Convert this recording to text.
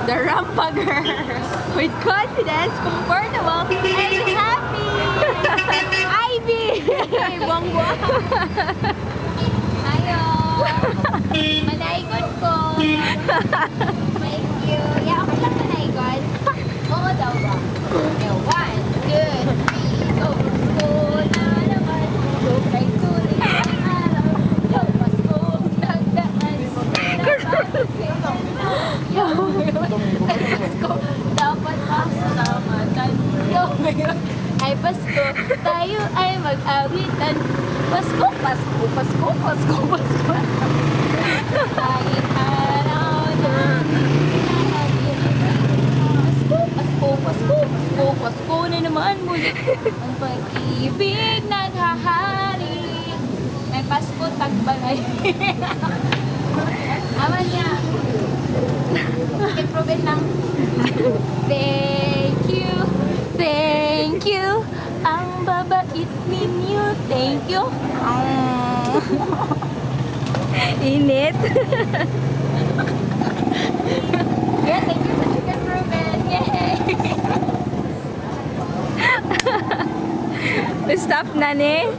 The Rampager. With confidence, comfortable, and happy. Ivy! Buwang-buwang. Ayo. Manaikot ko. Thank you. Yeah, ako lang manaikot. Oo daw ba? One, two, three, go. Go na naman. Go kay tuloy ang araw. Go, Pasko, nagdaan. Pasko, dapat pasalamatan. Yo, ngayon ay Pasko, tayo ay mag-awitan. Pasko, Pasko, Pasko, Pasko, Pasko. Kahit araw na Pasko, Pasko, Pasko, Pasko, Pasko na naman muli. Ang pag-ibig naghahari. May Pasko tagbalay. Aman niya. Improve lang. Thank you. Thank you. Ang babait ninyo. Thank you. Init. Yeah, thank you sa chicken Ruben. Yay! Stop na ni.